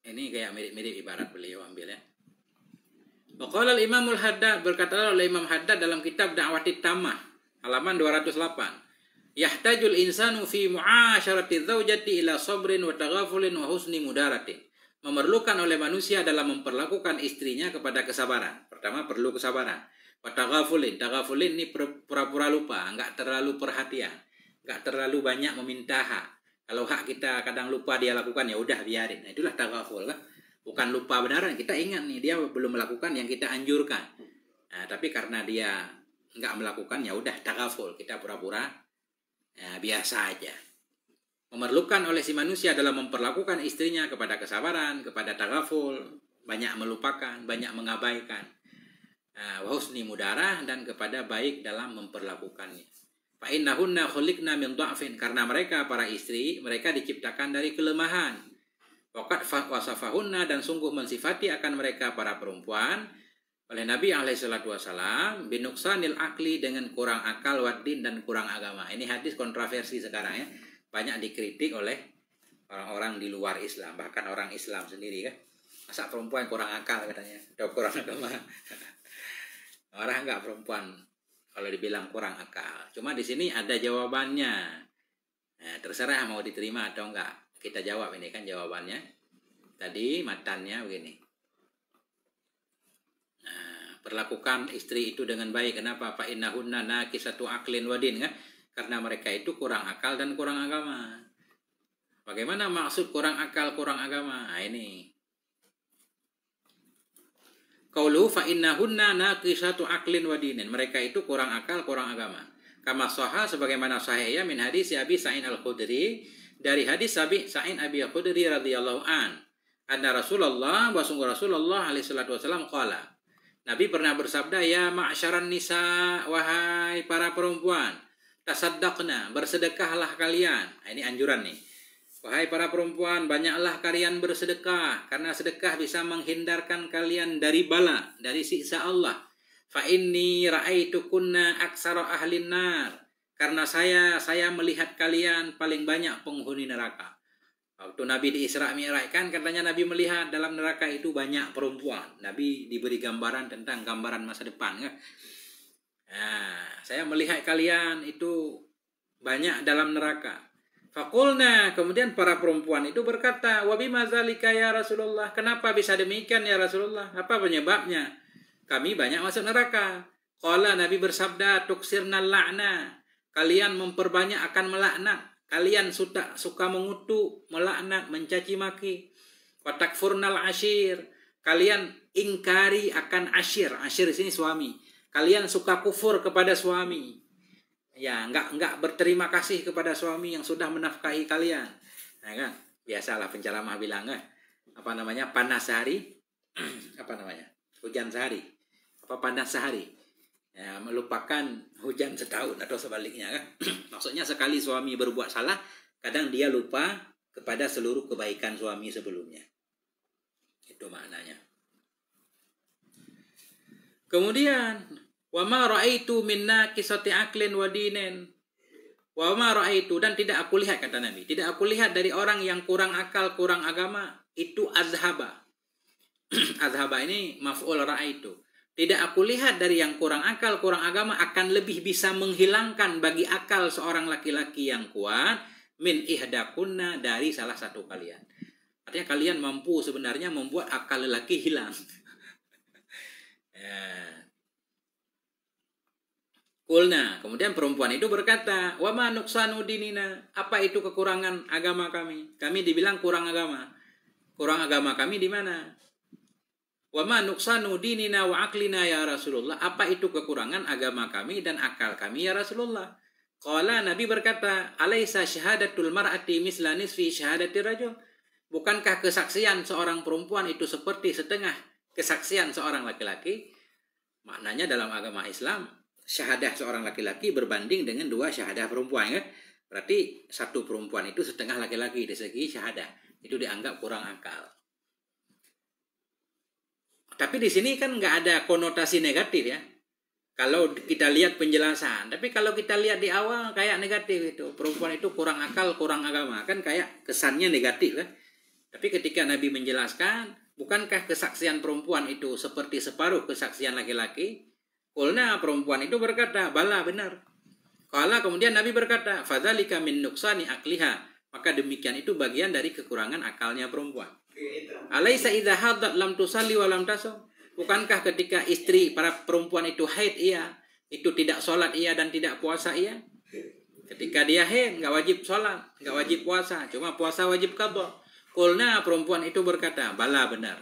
Ini kayak mirip-mirip ibarat beliau ambil ya. Waqala al-Imamul Haddad, berkata oleh Imam Haddad dalam kitab Da'watit Tammah halaman 208. Yahtajul insanu fi mu'asyarati zawjati ila sabrin wa taghafulin wa husni mudaratin. Memerlukan oleh manusia dalam memperlakukan istrinya kepada kesabaran. Pertama perlu kesabaran. Wa taghafulin, taghafulin ini pura-pura lupa, enggak terlalu perhatian, enggak terlalu banyak meminta hak. Kalau hak kita kadang lupa dia lakukan, ya udah biarin. Nah, itulah taghaful kan. Bukan lupa benaran, kita ingat nih dia belum melakukan yang kita anjurkan. Nah, tapi karena dia enggak melakukan, ya udah taghaful, kita pura-pura ya, biasa aja. Memerlukan oleh si manusia dalam memperlakukan istrinya kepada kesabaran, kepada taghaful, banyak melupakan, banyak mengabaikan. Wa husni mudarah, dan kepada baik dalam memperlakukannya. Fa innahunna khuliqna min dha'fin, karena mereka para istri, mereka diciptakan dari kelemahan. Waqad wasafahunna, dan sungguh mensifati akan mereka para perempuan oleh Nabi SAW binuksanil akli, dengan kurang akal, waddin, dan kurang agama. Ini hadis kontroversi sekarang ya, banyak dikritik oleh orang-orang di luar Islam, bahkan orang Islam sendiri kan. Masa perempuan kurang akal katanya, atau kurang agama. Marah enggak perempuan kalau dibilang kurang akal? Cuma di sini ada jawabannya. Nah, terserah mau diterima atau enggak. Kita jawab ini kan jawabannya. Tadi matannya begini. Nah, perlakukan istri itu dengan baik. Kenapa? Fa innahunna nakisatu aqlin wadin kan? Karena mereka itu kurang akal dan kurang agama. Bagaimana maksud kurang akal, kurang agama? Nah, ini. Qaulu fa innahunna naqisatu aqlin wa dinin. Mereka itu kurang akal, kurang agama. Kama sahha, sebagaimana sahih ya, min hadis Abi Sa'id Al-Khudri, dari hadis Abi Sa'id Abi Al-Khudri radhiyallahu an. Anna Rasulullah, wa sungguh Rasulullah alaihi salatu wasallam qala. Nabi pernah bersabda, ya ma'syaran nisa, wahai para perempuan, tasaddaqna, bersedekahlah kalian. Nah, ini anjuran nih. Wahai para perempuan, banyaklah kalian bersedekah, karena sedekah bisa menghindarkan kalian dari bala, dari siksa Allah. Fa inni ra'aitukunna aksara ahlin nar, karena saya melihat kalian paling banyak penghuni neraka. Waktu Nabi di Isra Mi'raj kan katanya Nabi melihat dalam neraka itu banyak perempuan. Nabi diberi gambaran tentang gambaran masa depan kan. Nah, saya melihat kalian itu banyak dalam neraka. Fakulna, kemudian para perempuan itu berkata, wa bima zalika ya Rasulullah, kenapa bisa demikian ya Rasulullah? Apa penyebabnya? Kami banyak masuk neraka. Qala, Nabi bersabda, tuksirnal la'na, kalian memperbanyak akan melaknat. Kalian suka mengutuk, melaknat, mencaci maki. Wa takfurnal ashir, kalian ingkari akan ashir. Ashir di sini suami. Kalian suka kufur kepada suami. Ya, enggak berterima kasih kepada suami yang sudah menafkahi kalian. Nah kan, biasalah penceramah bilang kan, apa namanya, panas sehari, apa namanya, hujan sehari, apa panas sehari, ya, melupakan hujan setahun atau sebaliknya kan. Maksudnya sekali suami berbuat salah, kadang dia lupa kepada seluruh kebaikan suami sebelumnya. Itu maknanya. Kemudian wa ma ra'aitu minna kisati aklin wa dinin. Wa ma ra'aitu, dan tidak aku lihat, kata Nabi, tidak aku lihat dari orang yang kurang akal, kurang agama, itu azhaba. Azhaba ini maf'ul ra'aitu. Tidak aku lihat dari yang kurang akal, kurang agama akan lebih bisa menghilangkan bagi akal seorang laki-laki yang kuat min ihdakunna, dari salah satu kalian. Artinya kalian mampu sebenarnya membuat akal lelaki hilang. Ya. Kulna, kemudian perempuan itu berkata, wa ma nuksanu dinina, apa itu kekurangan agama kami? Kami dibilang kurang agama. Kurang agama kami di mana? Wa ma nuksanu dinina wa aklina ya Rasulullah, apa itu kekurangan agama kami dan akal kami ya Rasulullah? Qala, Nabi berkata, alaisa syahadatul mar'ati misla nisfi syahadati rajul? Bukankah kesaksian seorang perempuan itu seperti setengah kesaksian seorang laki-laki? Maknanya dalam agama Islam, syahadah seorang laki-laki berbanding dengan 2 syahadah perempuan kan? Berarti satu perempuan itu setengah laki-laki di segi syahadah. Itu dianggap kurang akal. Tapi di sini kan nggak ada konotasi negatif ya. Kalau kita lihat penjelasan. Tapi kalau kita lihat di awal kayak negatif itu. Perempuan itu kurang akal, kurang agama. Kan kayak kesannya negatif kan. Tapi ketika Nabi menjelaskan, bukankah kesaksian perempuan itu seperti separuh kesaksian laki-laki? Qulna, perempuan itu berkata, bala, benar. Qala, kemudian Nabi berkata, fadzalika min nuqsani akliha, maka demikian itu bagian dari kekurangan akalnya perempuan. Alaisa idza hadat lam tusalli wa lam tasum? Bukankah ketika istri para perempuan itu haid ia, itu tidak sholat ia dan tidak puasa ia? Ketika dia haid, nggak wajib sholat, nggak wajib puasa, cuma puasa wajib qadha. Qulna, perempuan itu berkata, bala, benar.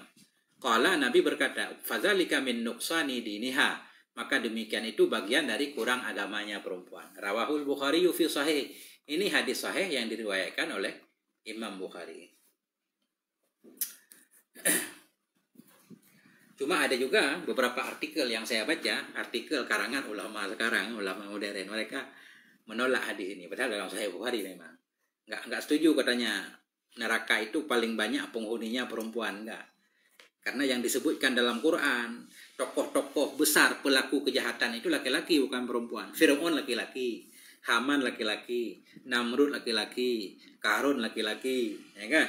Qala, Nabi berkata, fadzalika min nuqsani diniha, maka demikian itu bagian dari kurang agamanya perempuan. Rawahul Bukhari fi sahih. Ini hadis sahih yang diriwayatkan oleh Imam Bukhari. Cuma ada juga beberapa artikel yang saya baca, artikel karangan ulama sekarang, ulama modern, mereka menolak hadis ini. Padahal dalam Sahih Bukhari memang nggak setuju, katanya neraka itu paling banyak penghuninya perempuan. Enggak. Karena yang disebutkan dalam Quran, tokoh-tokoh besar pelaku kejahatan itu laki-laki bukan perempuan. Fir'aun laki-laki, Haman laki-laki, Namrud laki-laki, Qarun laki-laki, ya kan?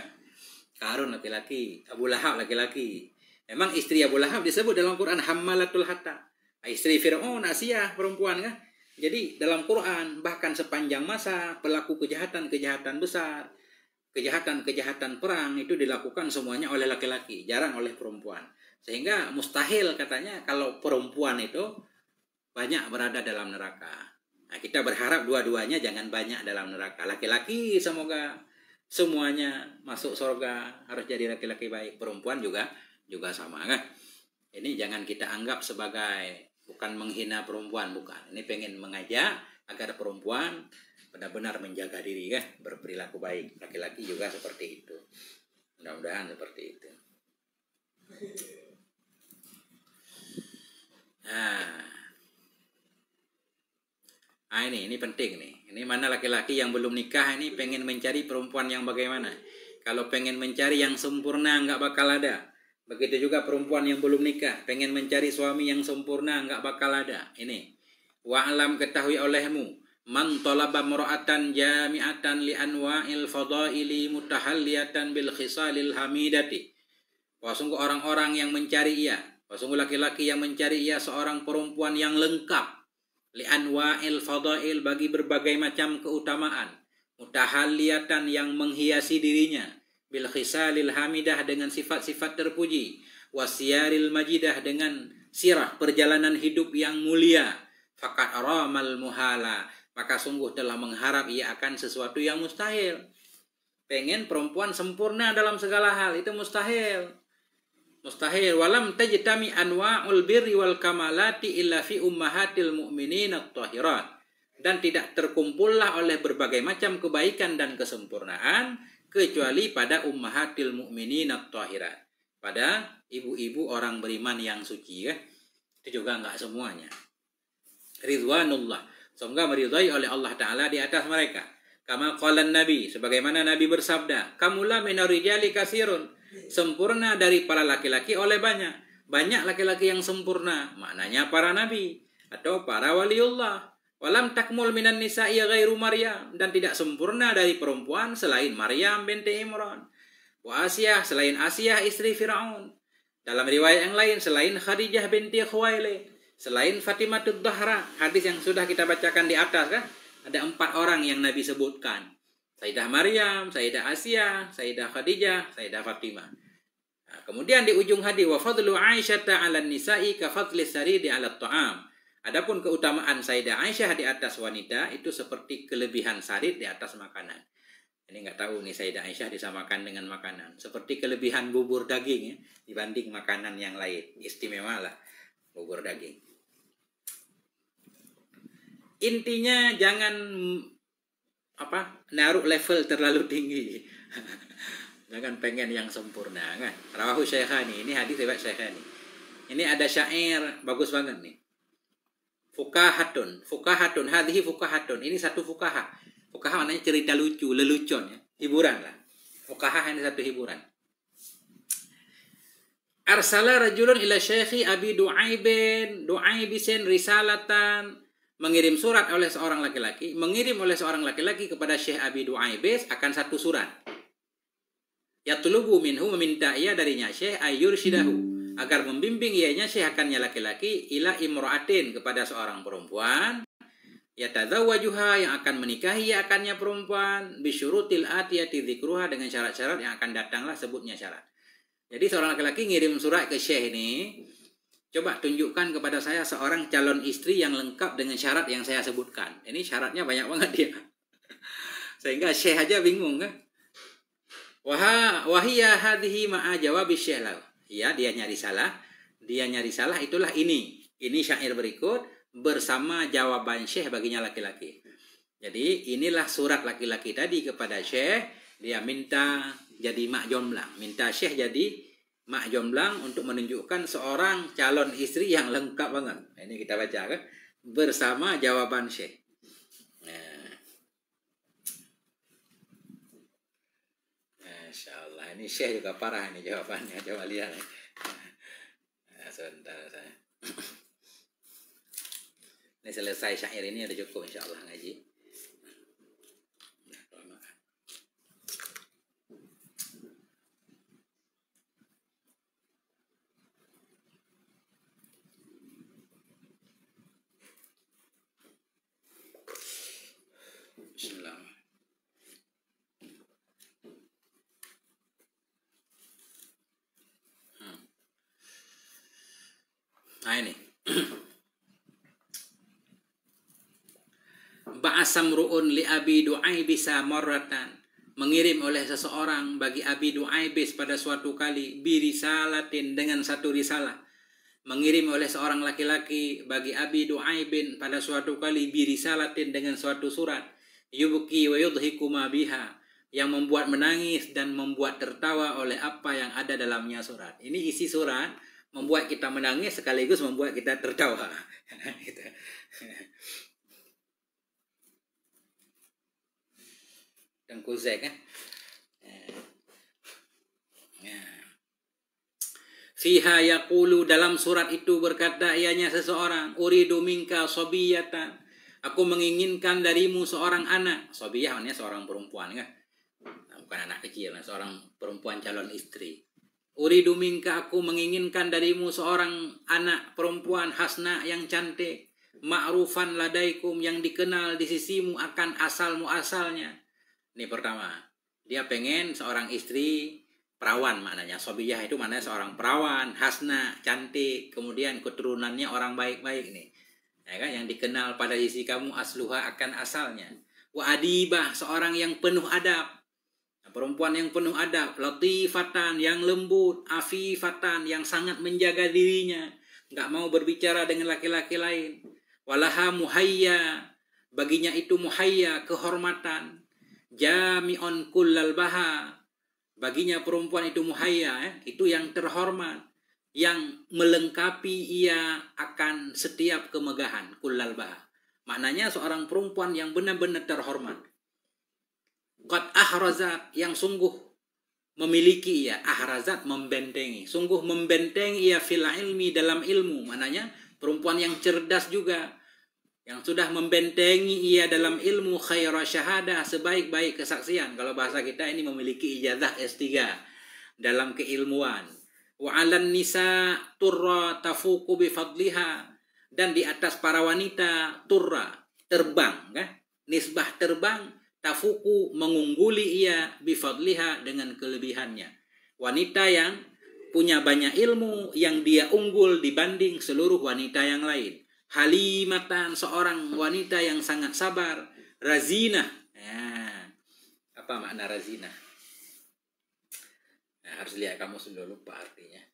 Qarun laki-laki, Abu Lahab laki-laki. Memang istri Abu Lahab disebut dalam Quran Hammalatul Hatab. Istri Fir'aun Asiyah perempuan kan? Jadi dalam Quran bahkan sepanjang masa pelaku kejahatan besar, kejahatan perang itu dilakukan semuanya oleh laki-laki, jarang oleh perempuan. Sehingga mustahil katanya kalau perempuan itu banyak berada dalam neraka. Nah, kita berharap dua-duanya jangan banyak dalam neraka. Laki-laki semoga semuanya masuk surga, harus jadi laki-laki baik. Perempuan juga sama kan. Ini jangan kita anggap sebagai bukan menghina perempuan, bukan. Ini pengen mengajak agar perempuan benar-benar menjaga diri kan, berperilaku baik. Laki-laki juga seperti itu. Mudah-mudahan seperti itu. Nah, ini penting nih. Ini mana laki-laki yang belum nikah ini pengen mencari perempuan yang bagaimana? Kalau pengen mencari yang sempurna nggak bakal ada. Begitu juga perempuan yang belum nikah pengen mencari suami yang sempurna nggak bakal ada. Ini wa'lam, ketahui olehmu, man talaba mar'atan jami'atan li anwa'il fadaili mutahalliyatan bil khisalil hamidati. Wah, sungguh orang-orang yang mencari ia, wah, sungguh laki-laki yang mencari ia seorang perempuan yang lengkap li anwa'il fadail, bagi berbagai macam keutamaan, mutahalliyatan yang menghiasi dirinya, bil khisalil hamidah dengan sifat-sifat terpuji, wasiyaril majidah dengan sirah perjalanan hidup yang mulia, faqad aramal muhala, maka sungguh telah mengharap ia akan sesuatu yang mustahil. Pengen perempuan sempurna dalam segala hal itu mustahil. Walam tajtami anwa'ul birri wal kamalati illa fi ummahatil mu'minin at-tahirat, dan tidak terkumpullah oleh berbagai macam kebaikan dan kesempurnaan kecuali pada ummahatil mu'minin at-tahirat, pada ibu-ibu orang beriman yang suci ya. Itu juga enggak semuanya. Ridwanullah, semoga meridai oleh Allah Ta'ala di atas mereka. Kama qala Nabi, sebagaimana Nabi bersabda, kamula minar rijali kasirun, sempurna dari para laki-laki oleh banyak. Banyak laki-laki yang sempurna, maknanya para nabi atau para waliullah. Walam takmul minan nisa'i ghairu Maryam, dan tidak sempurna dari perempuan selain Maryam binti Imran. Wa Asiyah, selain Asiyah istri Fir'aun. Dalam riwayat yang lain selain Khadijah binti Khuwailid, selain Fatimatud Zahra, hadis yang sudah kita bacakan di atas kan, ada 4 orang yang Nabi sebutkan. Sayyidah Maryam, Sayyidah Asiyah, Sayyidah Khadijah, Sayyidah Fatimah. Nah, kemudian di ujung hadis wa fadlu Aisyah 'alan nisa'i ka fadli saridi 'ala ta'am. Adapun keutamaan Sayyidah Aisyah di atas wanita itu seperti kelebihan sarit di atas makanan. Ini nggak tahu nih Sayyidah Aisyah disamakan dengan makanan. Seperti kelebihan bubur daging ya, dibanding makanan yang lain. Istimewa lah bubur daging. Intinya jangan naruh level terlalu tinggi. Jangan pengen yang sempurna kan. Rawahu Syekhani, ini hadis riwayat Syekhani. Ini ada syair bagus banget nih. Fukahatun, hadhihi fukahatun. Ini satu fukaha. Fukaha maknanya cerita lucu, lelucon ya, hiburan lah. Fukaha ini satu hiburan. Arsala rajulun ila syekhi Abi Du'aibisin risalatan, mengirim surat oleh seorang laki-laki, kepada Syekh Abi Du'aibis akan satu surat. Yatlubu minhu, meminta ia darinya syekh ayyurshidahu, agar membimbing ianya syekh akannya laki-laki ila imra'atin, kepada seorang perempuan, yatazawwajuha, yang akan menikahi ia akannya perempuan, bisyurutil atiyati dzikruha, dengan syarat-syarat yang akan datanglah sebutnya syarat. Jadi seorang laki-laki ngirim surat ke syekh ini, coba tunjukkan kepada saya seorang calon istri yang lengkap dengan syarat yang saya sebutkan. Ini syaratnya banyak banget dia. Sehingga syekh aja bingung kan. Wahia hadhihi ma'a jawabi syekh lahu. Ya, dia nyari salah. Itulah ini. Ini syair berikut bersama jawaban syekh baginya laki-laki. Jadi inilah surat laki-laki tadi kepada syekh. Dia minta jadi mak jomblang. Minta syekh jadi mak jomblang untuk menunjukkan seorang calon istri yang lengkap banget. Ini kita baca kan. Bersama jawaban syekh. Masya Allah, ini syekh juga parah ini jawabannya. Coba lihat. Sebentar saya. Ini selesai syair ini ada cukup insya Allah ngaji. Bismillah. Nah ini. Ba'asamru'un li Abi Du'aibis marratan, mengirim oleh seseorang bagi Abi Du'aibis pada suatu kali, birisalatin, dengan satu risalah. Mengirim oleh seorang laki-laki bagi Abi Du'aibin pada suatu kali, birisalatin, dengan suatu surat, yubki wa yudhiku ma biha, yang membuat menangis dan membuat tertawa oleh apa yang ada dalamnya surat. Ini isi surat membuat kita menangis sekaligus membuat kita tertawa. Gitu. Dan kuzek kan. Fiha yaqulu, dalam surat itu berkata ianya seseorang, uridu minka sobiyatan, aku menginginkan darimu seorang anak. Sobiyah maknanya seorang perempuan kan. Nah, bukan anak kecil, seorang perempuan calon istri. Uridu minka, aku menginginkan darimu seorang anak perempuan hasna, yang cantik, ma'rufan ladaikum, yang dikenal di sisimu akan asal muasalnya. Ini pertama, dia pengen seorang istri perawan, maknanya sobiyah itu maknanya seorang perawan, hasna, cantik, kemudian keturunannya orang baik-baik nih, ya kan, yang dikenal pada sisi kamu asluha, akan asalnya. Wa adibah, seorang yang penuh adab, perempuan yang penuh adab, latifatan, yang lembut, afifatan, yang sangat menjaga dirinya, nggak mau berbicara dengan laki-laki lain. Walaha muhayya, baginya itu muhayya, kehormatan. Jami'on kullal baha, baginya perempuan itu muhayya, itu yang terhormat, yang melengkapi ia akan setiap kemegahan, kullal baha. Maknanya seorang perempuan yang benar-benar terhormat. Qad ahrazat, yang sungguh memiliki ia, ahrazat membentengi, sungguh membentengi ia fil ilmi, dalam ilmu. Maknanya perempuan yang cerdas juga, yang sudah membentengi ia dalam ilmu, khaira syahadah, sebaik-baik kesaksian. Kalau bahasa kita ini memiliki ijazah S3 dalam keilmuan. Wa 'alan nisa turra tafuqu bi fadliha, dan di atas para wanita turra, terbang kan? Nisbah terbang, tafuku, mengungguli ia, bifadliha, dengan kelebihannya. Wanita yang punya banyak ilmu, yang dia unggul dibanding seluruh wanita yang lain. Halimatan, seorang wanita yang sangat sabar. Razinah. Nah, apa makna razinah? Nah, harus lihat kamus dulu, lupa artinya.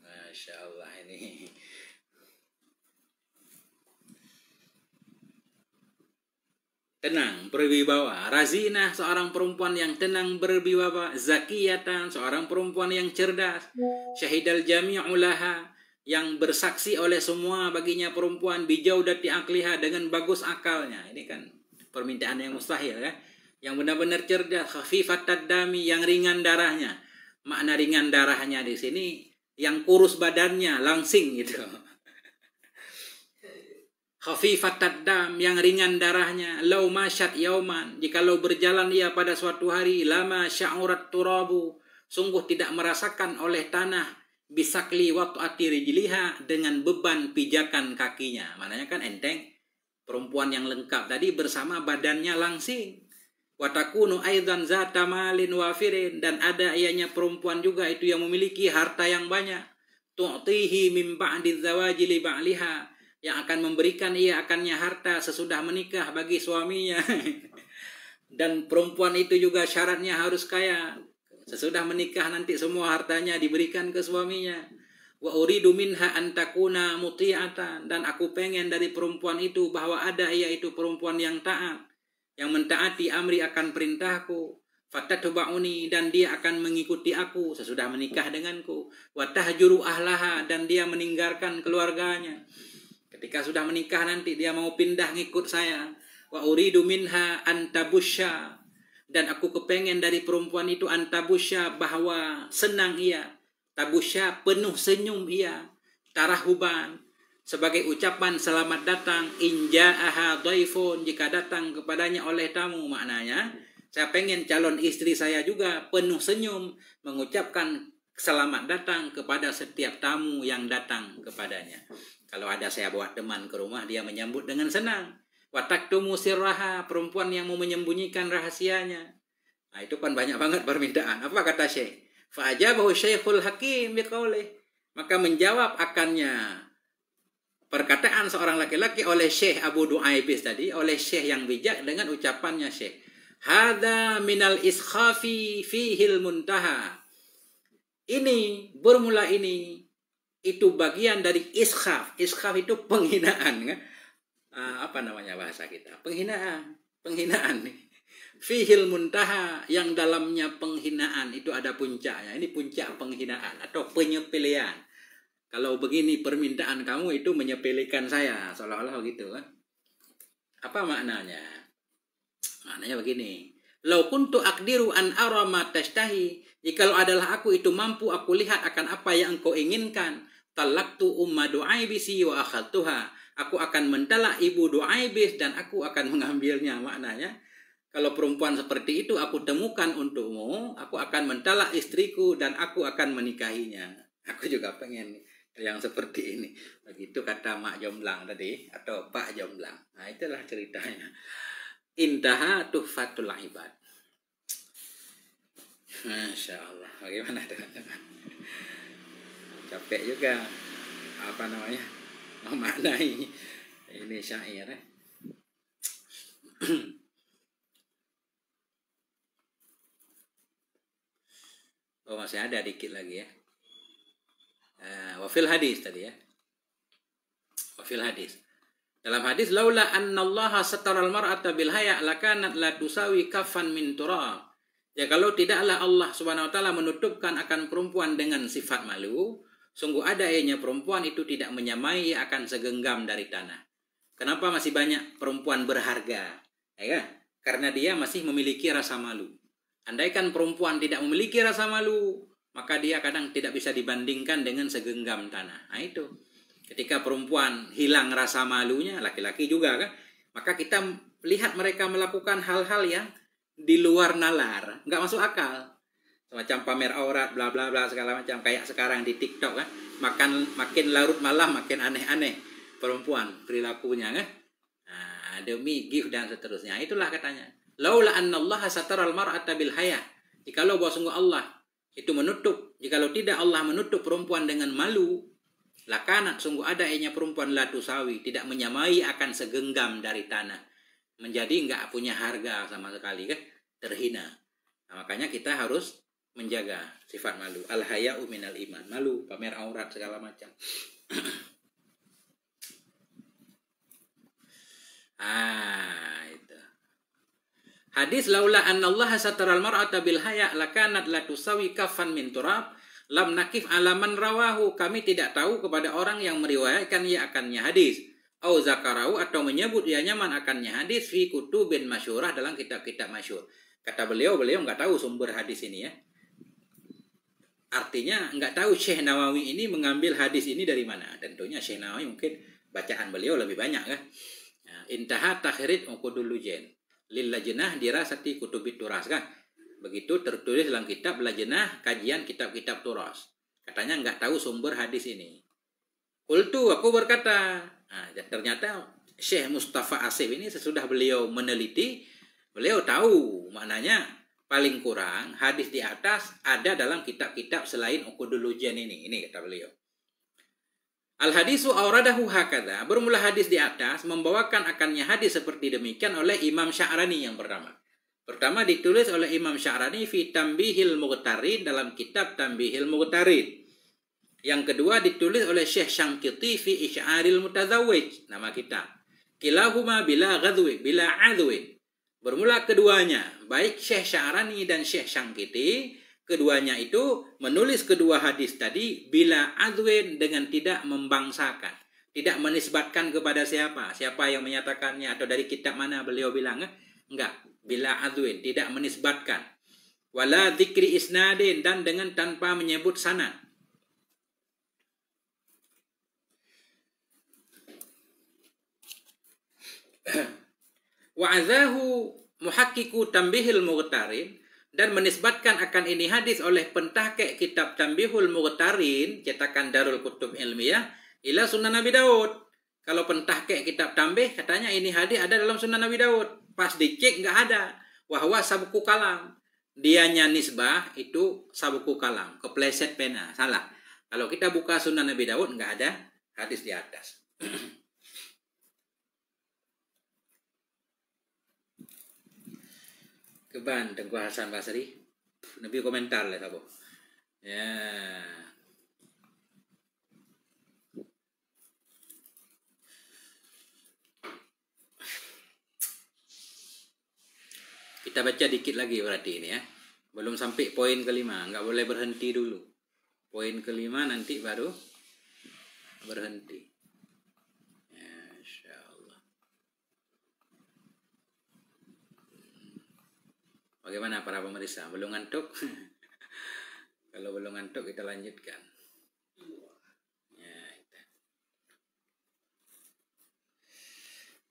Masya Allah ini. Tenang, berwibawa. Razinah, seorang perempuan yang tenang, berwibawa. Zakiyatan, seorang perempuan yang cerdas. Syahidal jami'u laha, yang bersaksi oleh semua baginya perempuan, bijaudati akliha, dengan bagus akalnya. Ini kan permintaan yang mustahil kan. Yang benar-benar cerdas. Khafifatad dami, yang ringan darahnya. Makna ringan darahnya di sini yang kurus badannya, langsing gitu. Khafifatad dam, yang ringan darahnya. Lau masyat yauman, jikalau berjalan ia pada suatu hari. Lama sya'urat turabu, sungguh tidak merasakan oleh tanah. Bisakli wat'ati rijliha, dengan beban pijakan kakinya. Maknanya kan enteng. Perempuan yang lengkap tadi bersama badannya langsing. Watakunu aidan zata malin wafirin, dan ada ianya perempuan juga itu yang memiliki harta yang banyak. Tu'tihi min ba'di zawaji li ba'liha, yang akan memberikan ia akannya harta sesudah menikah bagi suaminya. Dan perempuan itu juga syaratnya harus kaya. Sesudah menikah nanti semua hartanya diberikan ke suaminya. Wa uridu minha an takuna muti'atan, dan aku pengen dari perempuan itu bahwa ada ia itu perempuan yang taat, yang mentaati amri akan perintahku. Fatatba'uni, dan dia akan mengikuti aku sesudah menikah denganku. Wa tahjuru ahlaha, dan dia meninggalkan keluarganya. Ketika sudah menikah nanti dia mau pindah ngikut saya. Wa uridu minha antabusya, dan aku kepengen dari perempuan itu antabusya, bahwa senang ia. Tabusya, penuh senyum ia. Tarahuban, sebagai ucapan selamat datang. Inja'aha dhaifun, jika datang kepadanya oleh tamu. Maknanya saya pengen calon istri saya juga penuh senyum, mengucapkan selamat datang kepada setiap tamu yang datang kepadanya. Kalau ada saya bawa teman ke rumah, dia menyambut dengan senang. Wataktumu sirraha, perempuan yang mau menyembunyikan rahasianya. Nah, itu kan banyak banget permintaan. Apa kata Syekh? Fa'ajabahu Syekhul Hakim biqaulih. Maka menjawab akannya perkataan seorang laki-laki oleh Syekh Abu Du'aibis tadi, oleh Syekh yang bijak dengan ucapannya Syekh. Hada minal iskhafi fihil muntaha. Ini, bermula ini, itu bagian dari iskhaf. Iskhaf itu penghinaan, kan? Apa namanya bahasa kita? Penghinaan. Fihil muntaha, yang dalamnya penghinaan itu ada puncaknya. Ini puncak penghinaan atau penyepelean. Kalau begini permintaan kamu itu menyepelekan saya, seolah-olah gitu, kan? Apa maknanya? Maknanya begini. Lau kuntu akdiru an ara ma tashtahi, jikalau adalah aku itu mampu aku lihat akan apa yang engkau inginkan. Talaktu umma Du'aibisi wa akhadtuha, aku akan mentalak ibu Du'aibis dan aku akan mengambilnya. Maknanya, kalau perempuan seperti itu aku temukan untukmu, aku akan mentalak istriku dan aku akan menikahinya. Aku juga pengen yang seperti ini. Begitu kata Mak Jomblang tadi, atau Pak Jomblang. Nah, itulah ceritanya. Intaha tuhfatul ibad. Masya Allah. Bagaimana teman-teman? Capek juga apa namanya memaknai ini syair. Oh, masih ada dikit lagi ya. Wafil hadis tadi ya. Wafil hadis. Dalam hadis, laula annallaha sataral mar'ata bil haya lakanat la tusawi kafan min turab. Ya, kalau tidaklah Allah Subhanahu wa taala menutupkan akan perempuan dengan sifat malu, sungguh ada ianya perempuan itu tidak menyamai akan segenggam dari tanah. Kenapa masih banyak perempuan berharga? Ya, karena dia masih memiliki rasa malu. Andaikan perempuan tidak memiliki rasa malu, maka dia kadang tidak bisa dibandingkan dengan segenggam tanah. Nah itu. Ketika perempuan hilang rasa malunya, laki-laki juga kan, maka kita lihat mereka melakukan hal-hal yang di luar nalar, nggak masuk akal. Semacam pamer aurat, bla bla bla segala macam, kayak sekarang di TikTok kan, makin larut malam makin aneh-aneh perempuan perilakunya kan. Nah, demi gift dan seterusnya. Itulah katanya. Laula annallaha sataral mar'ata bil haya. Jikalau bahwa sungguh Allah itu menutup, jikalau tidak Allah menutup perempuan dengan malu, lakanat sungguh ada ianya perempuan la tusawi, tidak menyamai akan segenggam dari tanah. Menjadi enggak punya harga sama sekali kan, terhina. Nah, makanya kita harus menjaga sifat malu. Al-haya'u minal iman. Malu, pamer aurat segala macam. Itu. Hadis laula annallaha sataral mar'ata bil haya lakanat la tusawi kafan min turab lam nakif alaman rawahu. Kami tidak tahu kepada orang yang meriwayatkan ia akannya hadis. Au zakarahu, atau menyebut ia nyaman akannya hadis fi kutubin masyhurah, dalam kitab-kitab masyhur. Kata beliau nggak tahu sumber hadis ini ya. Artinya nggak tahu Syekh Nawawi ini mengambil hadis ini dari mana. Tentunya Syekh Nawawi mungkin bacaan beliau lebih banyak kan. Intaha takhrid uqudul lujen lil lajnah dirasati kutubit turas kan. Begitu tertulis dalam kitab lajnah kajian kitab-kitab turas. Katanya nggak tahu sumber hadis ini. Qultu, aku berkata, ternyata Syekh Mustafa Asif ini sesudah beliau meneliti, beliau tahu maknanya paling kurang hadis di atas ada dalam kitab-kitab selain Uqudul Lujan ini. Ini kata beliau. Al-hadisu auradahu hakadha. Bermula hadis di atas membawakan akannya hadis seperti demikian oleh Imam Sya'rani yang pertama. Pertama ditulis oleh Imam Sya'rani fi Tanbihil Mughtarin dalam kitab Tanbihil Mughtarin. Yang kedua ditulis oleh Syekh Syangkiti fi Isy'aril Mutazawwij, nama kitab. Kilahuma bila ghadwi, bila adwi. Bermula keduanya, baik Syekh Sya'rani dan Syekh Syangkiti, keduanya itu menulis kedua hadis tadi bila adwin dengan tidak membangsakan. Tidak menisbatkan kepada siapa yang menyatakannya atau dari kitab mana beliau bilang. Enggak. Bila adwin, tidak menisbatkan. Wala dzikri isnadin, dan dengan tanpa menyebut sanad. Wa'adhahu muhaqqiqu Tanbihil Mughtarin, dan menisbatkan akan ini hadis oleh pentahqiq kitab Tanbihul Mughtarin, cetakan Darul Kutub Ilmiah, ila Sunan Nabi Daud. Kalau pentahqiq kitab Tanbih katanya ini hadis ada dalam Sunan Nabi Daud. Pas dicek nggak ada. Wahwa sabku kalam. Dianya nisbah itu sabku kalam. Kepleset pena. Salah. Kalau kita buka Sunan Nabi Daud nggak ada hadis di atas. Keban Tengku Hasan Basri. Nabi komentar lah tabo. Ya. Kita baca dikit lagi berarti ini ya. Belum sampai poin kelima. Nggak boleh berhenti dulu. Poin kelima nanti baru berhenti. Insya Allah. Bagaimana para pemirsa? Belum ngantuk? Kalau belum ngantuk kita lanjutkan.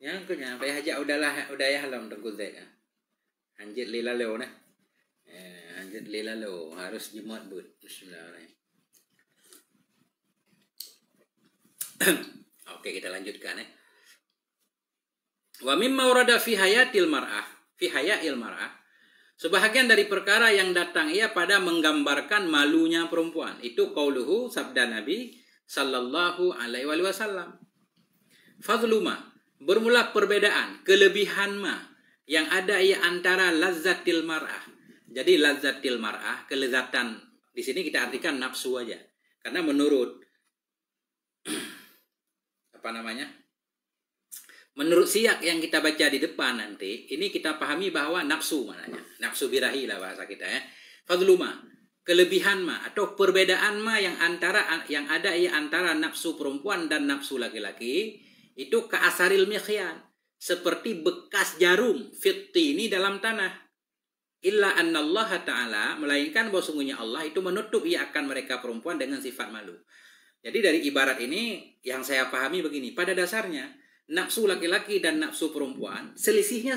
Yang punya apa ya udah ya halam terkutek ya. Anjir lila leo nah. Anjir lila leo harus Jumat bud. Bismillahirrahmanirrahim. Oke, kita lanjutkan ya. Wa mimma urada fi hayatil mar'ah, fi hayail mar'ah. Sebahagian dari perkara yang datang ia pada menggambarkan malunya perempuan. Itu qauluhu, sabda Nabi sallallahu alaihi wasallam. Fadluma, bermula perbedaan, kelebihan ma yang ada ia antara lazzatil mar'ah. Jadi lazzatil mar'ah, kelezatan di sini kita artikan nafsu aja. Karena menurut menurut siyak yang kita baca di depan nanti, ini kita pahami bahwa nafsu maknanya. Nafsu birahi lah bahasa kita ya. Fadluma, kelebihan ma atau perbedaan ma yang ada ia antara nafsu perempuan dan nafsu laki-laki itu ka'asaril mikhyan. Seperti bekas jarum fitti ini dalam tanah. Illa annallaha ta'ala, melainkan bahwa sungguhnya Allah itu menutup ia akan mereka perempuan dengan sifat malu. Jadi dari ibarat ini yang saya pahami begini. Pada dasarnya nafsu laki-laki dan nafsu perempuan selisihnya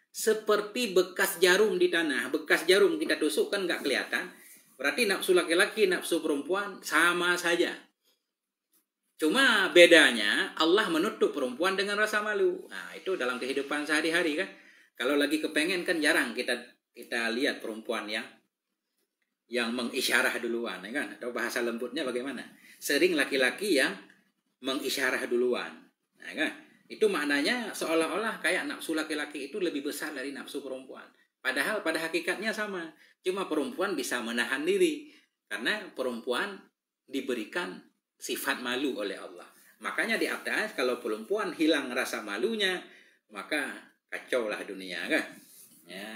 seperti bekas jarum di tanah. Bekas jarum kita tusuk kan nggak kelihatan. Berarti nafsu laki-laki, nafsu perempuan sama saja. Cuma bedanya Allah menutup perempuan dengan rasa malu. Nah, itu dalam kehidupan sehari-hari kan. Kalau lagi kepengen kan jarang kita lihat perempuan yang mengisyarah duluan, ya kan? Atau bahasa lembutnya bagaimana? Sering laki-laki yang mengisyarah duluan. Nah, kan? Itu maknanya seolah-olah kayak nafsu laki-laki itu lebih besar dari nafsu perempuan. Padahal pada hakikatnya sama. Cuma perempuan bisa menahan diri. Karena perempuan diberikan sifat malu oleh Allah. Makanya di atas kalau perempuan hilang rasa malunya, maka kacaulah dunia kan. Ya.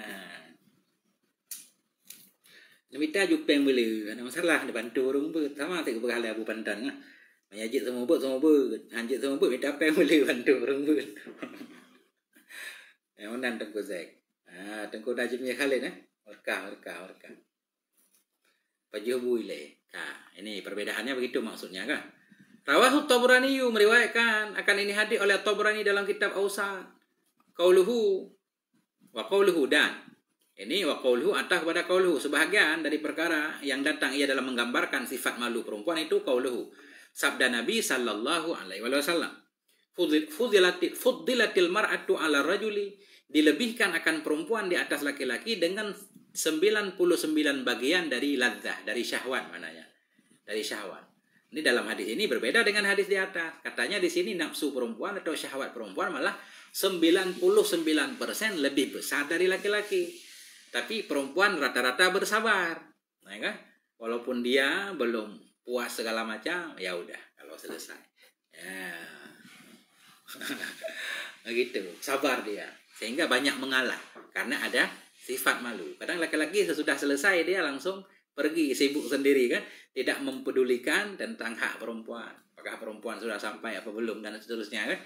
Namita jupeng beli, ada masalah dibantu orang ber sama tak berhala Abu Pandan. Menyajit semua ber, anjit semua ber minta peng beli bantu orang ber. Yang mana Tengku Zaik? Tengku Najibnya Khalid Orka. Pajuh buile. Ini perbedaannya begitu maksudnya kan. Rawahu Tabrani meriwayatkan akan ini hadis oleh Tabrani dalam kitab Awsat. Qauluhu wa qauluhu dan ini wa qauluhu atah kepada qauluhu sebahagian dari perkara yang datang ia dalam menggambarkan sifat malu perempuan itu qauluhu. Sabda Nabi sallallahu alaihi wasallam. Fuddilatil mar'atu 'ala rajuli, dilebihkan akan perempuan di atas laki-laki dengan 99 bagian dari ladzah, dari syahwat mananya. Dari syahwat. Ini dalam hadis ini berbeda dengan hadis di atas. Katanya di sini nafsu perempuan atau syahwat perempuan malah 99% lebih besar dari laki-laki. Tapi perempuan rata-rata bersabar. Nah, kan? Walaupun dia belum puas segala macam, ya udah kalau selesai. Ya. Begitu, sabar dia. Sehingga banyak mengalah karena ada sifat malu. Kadang laki-laki sesudah selesai dia langsung pergi sibuk sendiri kan, tidak mempedulikan tentang hak perempuan. Apakah perempuan sudah sampai apa belum dan seterusnya kan.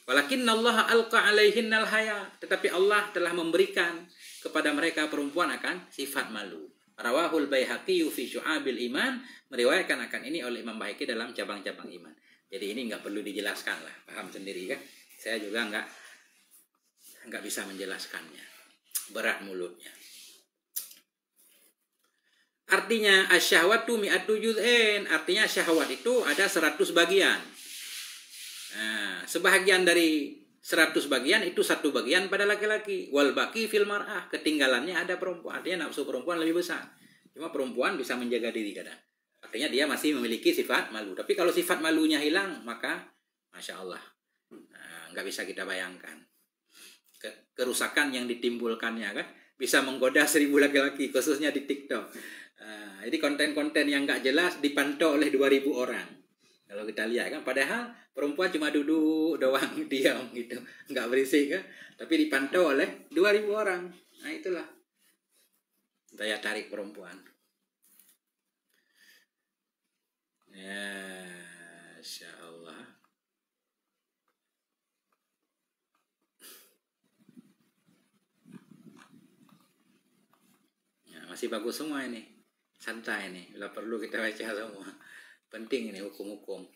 Walakinnallaha alqa alaihinnal haya, tetapi Allah telah memberikan kepada mereka perempuan akan sifat malu. Rawahul Baihaqi fi Syu'abil Iman, meriwayatkan akan ini oleh Imam Baihaqi dalam cabang-cabang iman. Jadi ini nggak perlu dijelaskan lah, paham sendiri kan. Saya juga nggak bisa menjelaskannya, berat mulutnya. Artinya asyahwatu mi'atu juz'in, artinya syahwat itu ada 100 bagian. Nah, sebahagian dari 100 bagian itu 1 bagian pada laki-laki. Wal baqi fil mar'ah, ketinggalannya ada perempuan. Artinya nafsu perempuan lebih besar. Cuma perempuan bisa menjaga diri kadang. Artinya dia masih memiliki sifat malu. Tapi kalau sifat malunya hilang, maka Masya Allah, nggak bisa kita bayangkan kerusakan yang ditimbulkannya kan. Bisa menggoda 1000 laki-laki, khususnya di TikTok. Jadi konten-konten yang nggak jelas dipantau oleh 2000 orang. Kalau kita lihat kan, padahal perempuan cuma duduk doang, diam gitu, nggak berisik kan. Tapi dipantau oleh 2000 orang. Nah itulah daya tarik perempuan. Ya, Insya Allah. Ya, masih bagus semua ini. Santai nih, bila perlu kita baca semua. Penting ini hukum-hukum.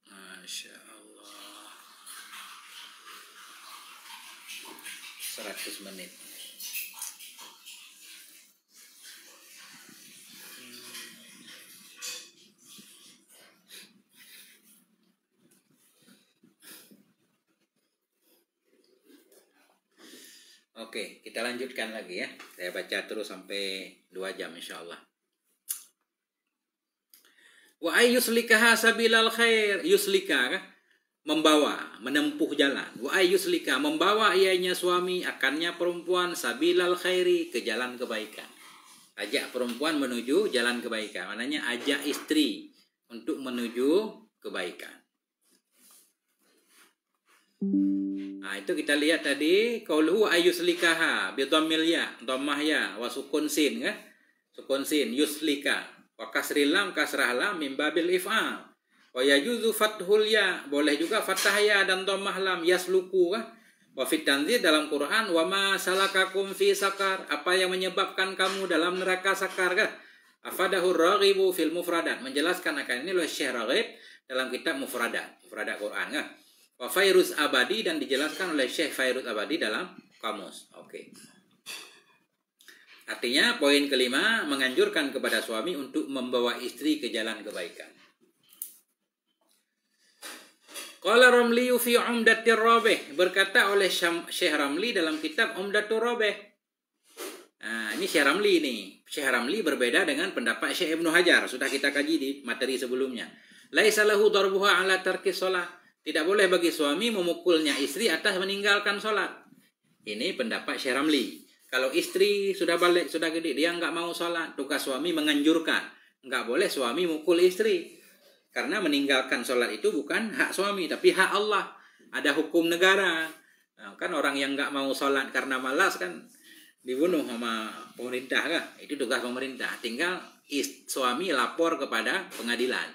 Masya Allah. 100 menit. Oke, kita lanjutkan lagi ya. Saya baca terus sampai 2 jam insya Allah. Wa ayyuslikaha sabilal khair. Yuslika kan? Membawa, menempuh jalan. Wa ayyuslika, membawa ianya suami, akannya perempuan, sabilal khairi, ke jalan kebaikan. Ajak perempuan menuju jalan kebaikan. Maknanya ajak istri untuk menuju kebaikan. Nah, itu kita lihat tadi qauluhu ayyuslikaha bi dhammil ya, dhammah ya, wa sukun sin kan? Sukun sin yuslika wa kasril lam kasrah lam min babil if'al. Wa yajuzu fathul ya, boleh juga fathah ya dan dhammah lam yasluku kan? Wa fit tanzil dalam Quran wa ma salakakum fi sakar, apa yang menyebabkan kamu dalam neraka sakar kan? Afadahur raghibu fil mufradat, menjelaskan akan ini oleh Syekh Raghib dalam kitab mufradat Quran kan? Wa Fairuz Abadi, dan dijelaskan oleh Syekh Fairuz Abadi dalam kamus. Oke. Artinya poin kelima, menganjurkan kepada suami untuk membawa istri ke jalan kebaikan. Qala Ramli fi Umdatir Rabih, berkata oleh Syekh Ramli dalam kitab Umdatur Rabih. Nah, ini Syekh Ramli ini. Syekh Ramli berbeda dengan pendapat Syekh Ibnu Hajar, sudah kita kaji di materi sebelumnya. Laisa lahu darbuha ala tarki shalah. Tidak boleh bagi suami memukulnya istri atas meninggalkan sholat. Ini pendapat Syekh Ramli. Kalau istri sudah balik, sudah gede, dia nggak mau sholat, tugas suami menganjurkan. Nggak boleh suami mukul istri. Karena meninggalkan sholat itu bukan hak suami, tapi hak Allah. Ada hukum negara. Nah, kan orang yang nggak mau sholat karena malas kan dibunuh sama pemerintah kan. Itu tugas pemerintah. Tinggal suami lapor kepada pengadilan.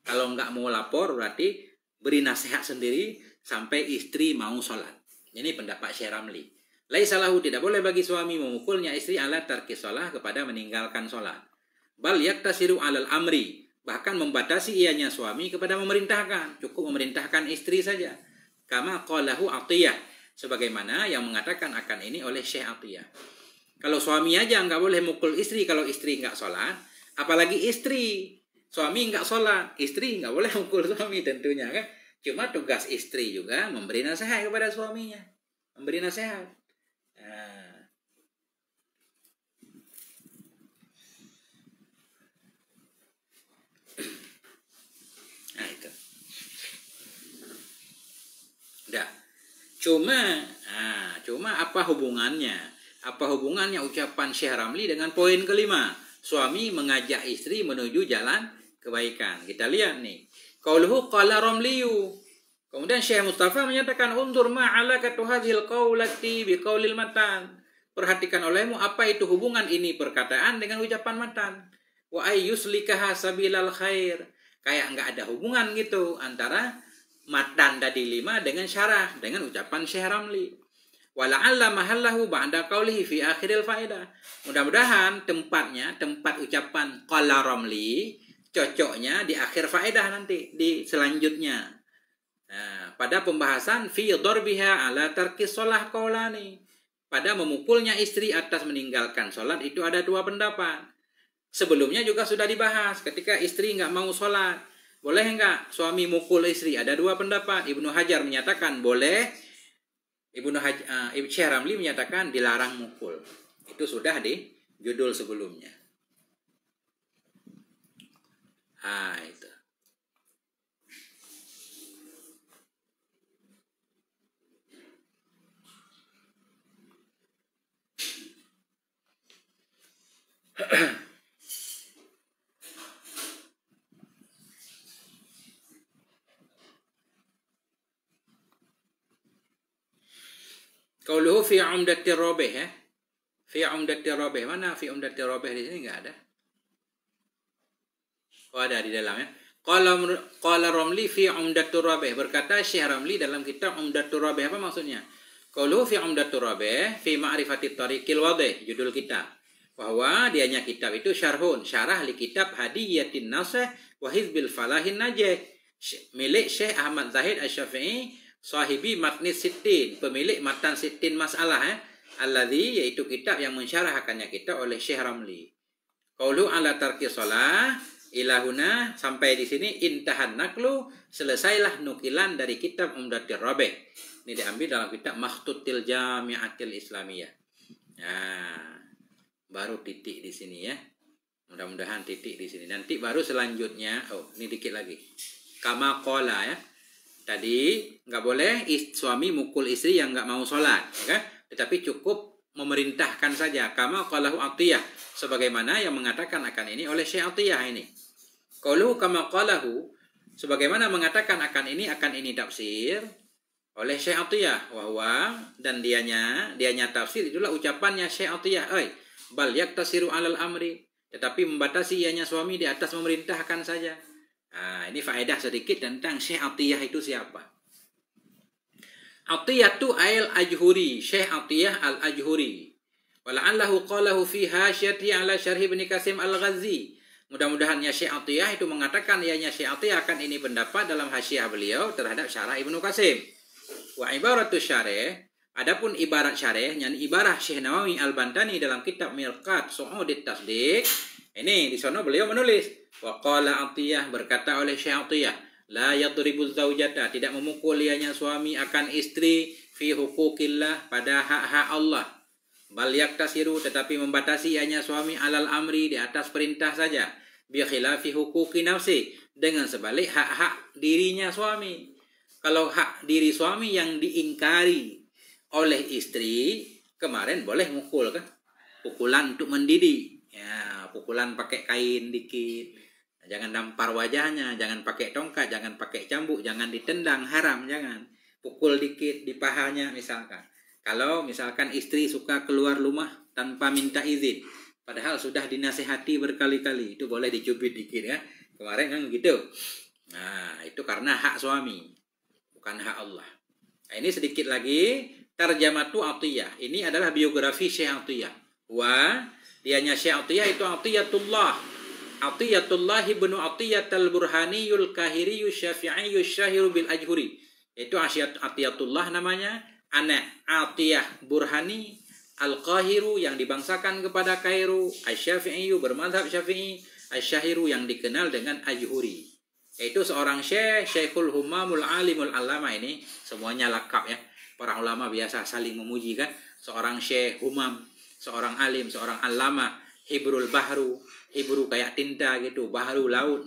Kalau nggak mau lapor berarti beri nasihat sendiri sampai istri mau sholat. Ini pendapat Syekh Ramli. Laisa lahu, tidak boleh bagi suami memukulnya istri ala tarki sholat, kepada meninggalkan sholat. Bal yaktasiru alal amri, bahkan membatasi ianya suami kepada memerintahkan, cukup memerintahkan istri saja. Kama qalahu Atiyah, sebagaimana yang mengatakan akan ini oleh Syekh Atiyah. Kalau suami aja nggak boleh mukul istri kalau istri nggak sholat, apalagi istri. Suami nggak sholat, istri nggak boleh mukul suami tentunya kan. Cuma tugas istri juga memberi nasihat kepada suaminya. Memberi nasihat. Nah itu. Udah. Cuma apa hubungannya? Apa hubungannya ucapan Syekh Ramli dengan poin kelima? Suami mengajak istri menuju jalan kebaikan. Kita lihat nih. Qauluhu qala Ramliyu. Kemudian Syekh Mustafa menyatakan undur ma'alakatu hadhil qaulati biqaulil matan. Perhatikan olehmu apa itu hubungan ini perkataan dengan ucapan matan. Wa ayyuslikaha sabilal khair. Kayak enggak ada hubungan gitu antara matan tadi 5 dengan syarah dengan ucapan Syekh Ramli. Wala'alla mahallahu ba'da qaulihi fi akhiril faedah. Mudah-mudahan tempat ucapan qala Ramli cocoknya di akhir faedah nanti di selanjutnya. Nah, pada pembahasan fi darbiha ala tarkis shalah qaulani. Pada memukulnya istri atas meninggalkan sholat itu ada 2 pendapat. Sebelumnya juga sudah dibahas ketika istri nggak mau sholat. Boleh nggak suami mukul istri? Ada 2 pendapat. Ibnu Hajar menyatakan boleh. Syekh Ramli menyatakan dilarang mukul. Itu sudah di judul sebelumnya. Itu. Qauluhu fi umdatir rabih ya. Fi umdatir rabih. Mana fi umdatir rabih di sini enggak ada. Oh ada di dalamnya. Qala Ramli fi umdatur rabih. Berkata Syekh Ramli dalam kitab Umdatur Rabih. Apa maksudnya? Qauluhu fi umdatur rabih fi ma'rifatit tariqil wadih. Judul kitab. Bahwa dianya kitab itu syarah li kitab Hadiyatin Nasih wa Hizbil Falahin Najih. Milik Syekh Ahmad Zahid Asy-Syafi'i. Sahibi matni sittin, pemilik matan sittin masalah alladzi, yaitu kitab yang mensyarahkannya kita oleh Syekh Ramli. Qaulu ala tarki shalah ilahuna, sampai di sini intahan naklu, selesailah nukilan dari kitab Umdatir Rabih. Ini diambil dalam kitab Makhtutil Jami'atil Islamiyah. Nah, baru titik di sini ya. Mudah-mudahan titik di sini. Nanti baru selanjutnya, ini dikit lagi. Kama qala ya. Tadi nggak boleh suami mukul istri yang nggak mau sholat, ya kan? Tetapi cukup memerintahkan saja. Kama qalahu Atiyah, sebagaimana yang mengatakan akan ini oleh Syekh Atiyah ini. Qaluhu kama qalahu, sebagaimana mengatakan akan ini tafsir oleh Syekh Atiyah. Wahwa, dan dianya tafsir itulah ucapannya Syekh Atiyah. Bal yaktasiru alal amri, tetapi membatasi ianya suami di atas memerintahkan saja. Nah, ini faedah sedikit tentang Syekh Atiyah itu siapa. Atiyah itu al-Ajhuri, Syekh Atiyah al-Ajhuri. Wala'allahu qalahu fi hasyati ala syarhi Ibnu Qasim al-Ghazi. Mudah-mudahannya Syekh Atiyah itu mengatakan ianya Syekh Atiyah akan ini pendapat dalam hasyiah beliau terhadap syarah Ibnu Qasim. Wa ibaratu syarih, adapun ibarat syarih, yakni ibarah Syekh Nawawi al-Bantani dalam kitab Mirqat Su'udit Tasdiq. Ini di sana beliau menulis wa qala Atiyah, berkata oleh Syekh Atiyah, la yadribu zaujata, tidak memukul ianya suami akan istri fi hukukillah, pada hak-hak Allah. Bal yaktasiru, tetapi membatasi ianya suami alal amri, di atas perintah saja. Bi khilafi hukuki nafsi, dengan sebalik hak-hak dirinya suami. Kalau hak diri suami yang diingkari oleh istri, kemarin boleh mukul kan? Pukulan untuk mendidik. Ya, pukulan pakai kain dikit. Jangan dampar wajahnya, jangan pakai tongkat, jangan pakai cambuk, jangan ditendang, haram, jangan. Pukul dikit di pahanya misalkan. Kalau misalkan istri suka keluar rumah tanpa minta izin, padahal sudah dinasihati berkali-kali, itu boleh dicubit dikit ya. Kemarin kan gitu. Nah, itu karena hak suami, bukan hak Allah. Nah, ini sedikit lagi tarjamatu Atiyah. Ini adalah biografi Syekh Atiyah. Dianya Syekh Atiyah itu Atiyatullah. Atiyatullah ibnu Atiyatul Burhaniyul Kahiriyul Syafi'iyul Syahiru bil Ajhuri. Itu Atiyatullah namanya, anak Atiyah Burhani Al-Qahiru yang dibangsakan kepada Kairo, Asy-Syafi'iyu bermadzhab Syafi'i, Asy-Syahiru yang dikenal dengan Ajhuri. Yaitu seorang syekh, Syekhul Humamul Alimul Allama, ini semuanya lakap ya. Para ulama biasa saling memuji kan. Seorang syekh Humam, seorang alim, seorang allama, Hibrul Bahru, Hibru kayak tinta gitu, Bahru laut,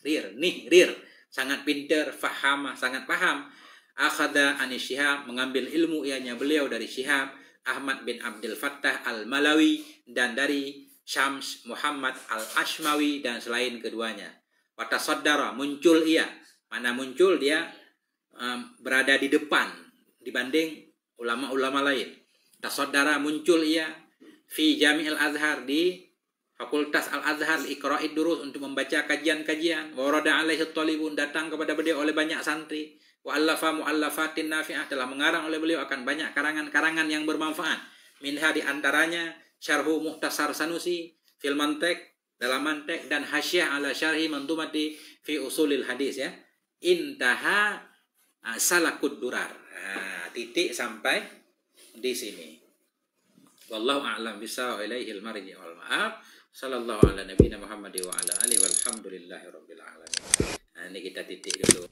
rir, sangat pintar, fahama, sangat paham. Akhada anis Syihab, mengambil ilmu ianya beliau dari Syihab, Ahmad bin Abdul Fattah Al-Malawi, dan dari Syams Muhammad Al-Ashmawi, dan selain keduanya. Watasaddara, muncul ia. Mana muncul dia berada di depan dibanding ulama-ulama lain. Tasaddara, muncul ia fi Jami'il Azhar, di Fakultas Al-Azhar, iqra'id durus, untuk membaca kajian-kajian. Warada alaihi talibun, datang kepada beliau oleh banyak santri. Wa allafa mu'allafatin nafi'ah, telah mengarang oleh beliau akan banyak karangan-karangan yang bermanfaat. Minha, di antaranya Syarhu Muhtasar Sanusi fil Mantiq, dalam mantiq, dan Hasyiah ala Syarhi Mantumati fi Usulil Hadis ya. Intaha Salakud Durar. Titik sampai di sini. Wallahu a'lam bishawab, ilaihil marji wal ma'ab. Sallallahu ala nabiyina Muhammad wa ala alihi walhamdulillahi rabbil alamin. Nah, ini kita titik dulu.